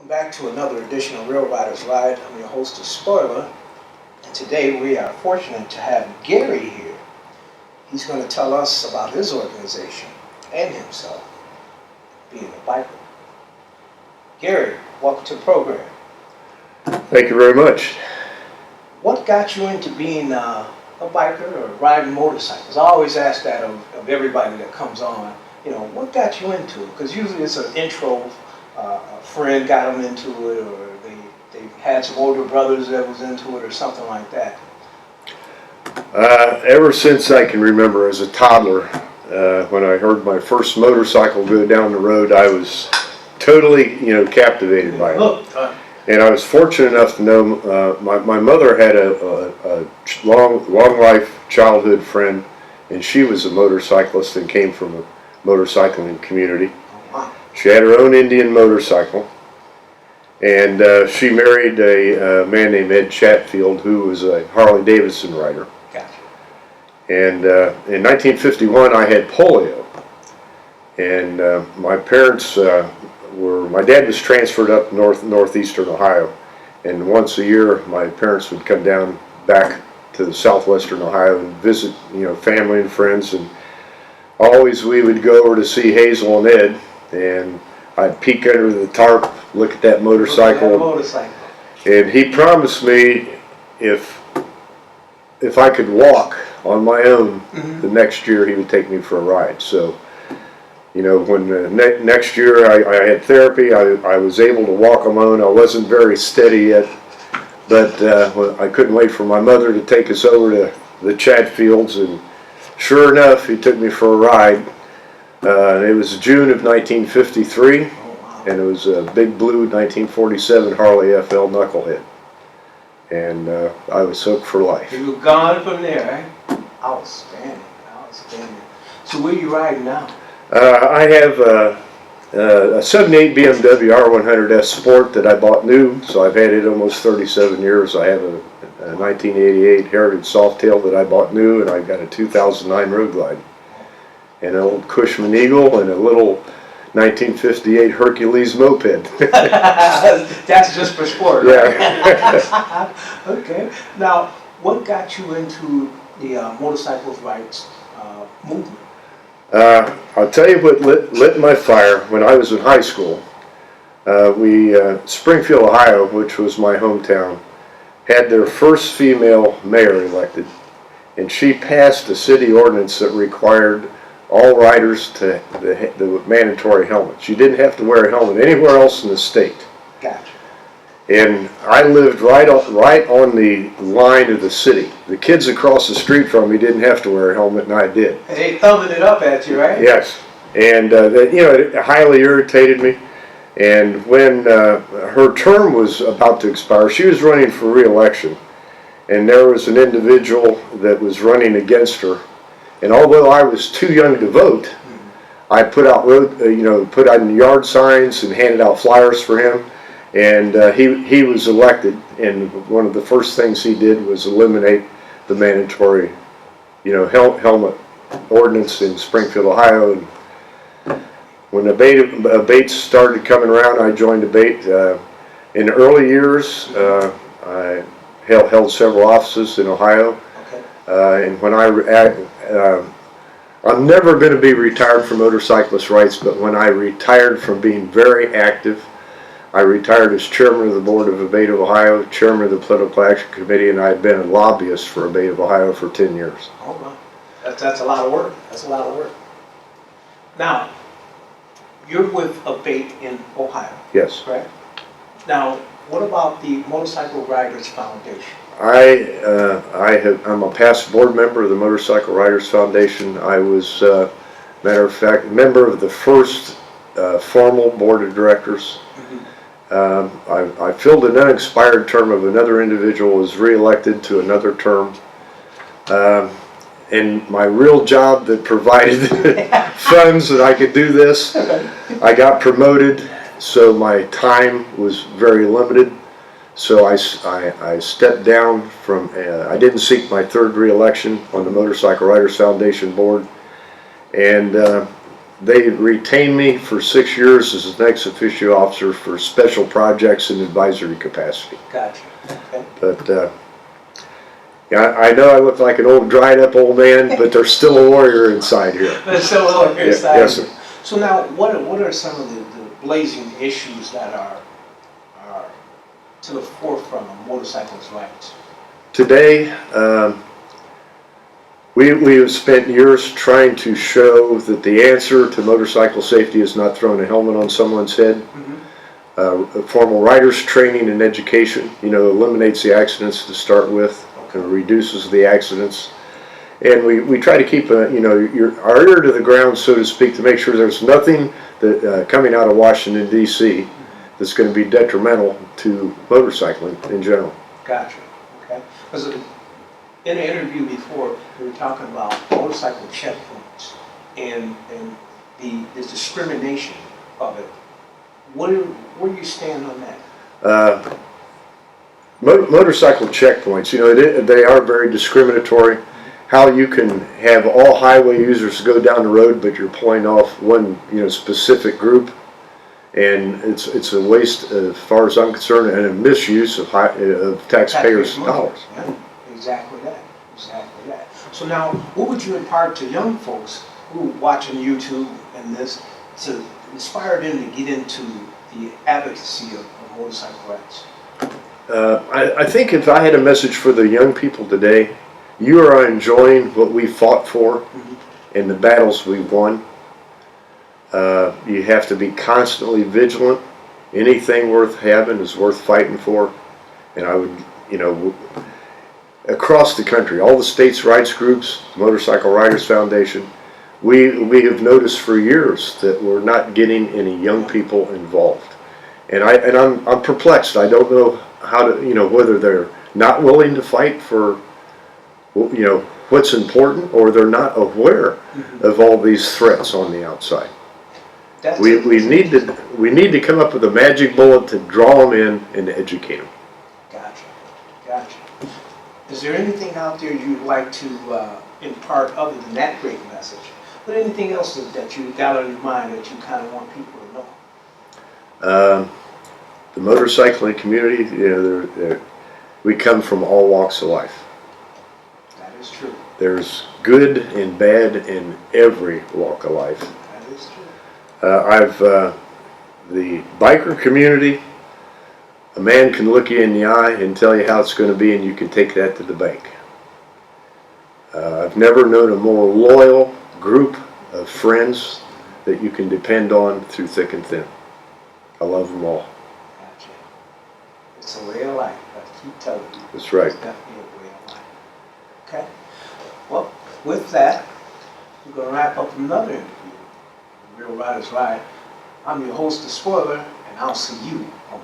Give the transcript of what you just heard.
Back to another edition of Real Riders Ride. I'm your host, Spoiler, and today we are fortunate to have Gary here. He's going to tell us about his organization and himself, being a biker. Gary, welcome to the program. Thank you very much. What got you into being a biker or riding motorcycles? I always ask that of everybody that comes on. You know, what got you into it? Because usually it's an intro. A friend got them into it, or they had some older brothers that was into it, or something like that. Ever since I can remember as a toddler, when I heard my first motorcycle go down the road, I was totally, captivated by it. And I was fortunate enough to know my mother had a long life childhood friend, and she was a motorcyclist and came from a motorcycling community. She had her own Indian motorcycle, and she married a man named Ed Chatfield, who was a Harley Davidson rider. Gotcha. And in 1951, I had polio, and my parents my dad was transferred up northeastern Ohio, and once a year my parents would come down back to southwestern Ohio and visit, family and friends, and always we would go over to see Hazel and Ed. And I'd peek under the tarp, look at that motorcycle, and he promised me if I could walk on my own, the next year he would take me for a ride. So, when next year I had therapy, I was able to walk on my own. I wasn't very steady yet, but I couldn't wait for my mother to take us over to the Chatfields, and sure enough, he took me for a ride. It was June of 1953, and it was a big blue 1947 Harley FL Knucklehead, and I was hooked for life. You were gone from there, eh? Outstanding. So where are you riding now? I have a 78 BMW R100S Sport that I bought new, so I've had it almost 37 years. I have a 1988 Heritage Softail that I bought new, and I've got a 2009 Road Glide, and an old Cushman Eagle, and a little 1958 Hercules moped. That's just for sport, right? Yeah. Okay. Now, what got you into the motorcycle rights movement? I'll tell you what lit my fire. When I was in high school, Springfield, Ohio, which was my hometown, had their first female mayor elected, and she passed a city ordinance that required all riders to the mandatory helmets. You didn't have to wear a helmet anywhere else in the state. Gotcha. And I lived right on the line of the city. The kids across the street from me didn't have to wear a helmet, and I did. And they thumbing it up at you, right? Yes. And it highly irritated me. And when her term was about to expire, she was running for re-election, and there was an individual that was running against her. And although I was too young to vote, I put out yard signs and handed out flyers for him, and he was elected. And one of the first things he did was eliminate the mandatory, helmet ordinance in Springfield, Ohio. And when abates started coming around, I joined abate. In the early years, I held several offices in Ohio. And when I'm never going to be retired from motorcyclist rights, but when I retired from being very active, I retired as chairman of the board of Abate of Ohio, chairman of the Political Action Committee, and I've been a lobbyist for Abate of Ohio for 10 years. Oh, wow. That's a lot of work. That's a lot of work. Now, you're with Abate in Ohio. Yes. Correct? Now, what about the Motorcycle Riders Foundation? I'm a past board member of the Motorcycle Riders Foundation. I was, matter of fact, member of the first formal board of directors. I filled an unexpired term of another individual, was re-elected to another term. And my real job that provided funds that I could do this, I got promoted, so my time was very limited. So I stepped down from, I didn't seek my third re-election on the Motorcycle Riders Foundation board, and they retained me for 6 years as an ex officio officer for special projects and advisory capacity. Gotcha. Okay. But yeah, I know I look like an old, dried up old man, but there's still a warrior inside here. There's still a little Yeah, inside. yes, sir. So now, what are some of the blazing issues that are to the forefront of motorcycles' rights? Today, we have spent years trying to show that the answer to motorcycle safety is not throwing a helmet on someone's head. Mm-hmm. Formal riders training and education, eliminates the accidents to start with, and reduces the accidents. And we try to keep our ear to the ground, so to speak, to make sure there's nothing that coming out of Washington, D.C. that's going to be detrimental to motorcycling in general. Gotcha. Okay. Because in an interview before, we were talking about motorcycle checkpoints and the discrimination of it. Where do you stand on that? Motorcycle checkpoints, they are very discriminatory. How you can have all highway users go down the road, but you're pulling off one, specific group, and it's a waste, as far as I'm concerned, and a misuse of taxpayers' dollars. Yeah, exactly that. Exactly that. So now, what would you impart to young folks who are watching YouTube and this to inspire them to get into the advocacy of motorcycle rights? I think if I had a message for the young people today, you are enjoying what we fought for and the battles we won. You have to be constantly vigilant. Anything worth having is worth fighting for. And I would, across the country, all the states' rights groups, Motorcycle Riders Foundation, we have noticed for years that we're not getting any young people involved. And I'm perplexed. I don't know how to, whether they're not willing to fight for, what's important, or they're not aware of all these threats on the outside. We need to come up with a magic bullet to draw them in and educate them. Gotcha. Is there anything out there you'd like to impart other than that great message? But anything else that you got on your mind that you kind of want people to know? The motorcycling community, we come from all walks of life. That is true. There's good and bad in every walk of life. That is true. The biker community, a man can look you in the eye and tell you how it's going to be, and you can take that to the bank. I've never known a more loyal group of friends that you can depend on through thick and thin. I love them all. Gotcha. It's a way of life. I keep telling you. That's right. It's definitely a way of life. Okay. Well, with that, we're going to wrap up another interview. Real Riders Ride. I'm your host, The Spoiler, and I'll see you on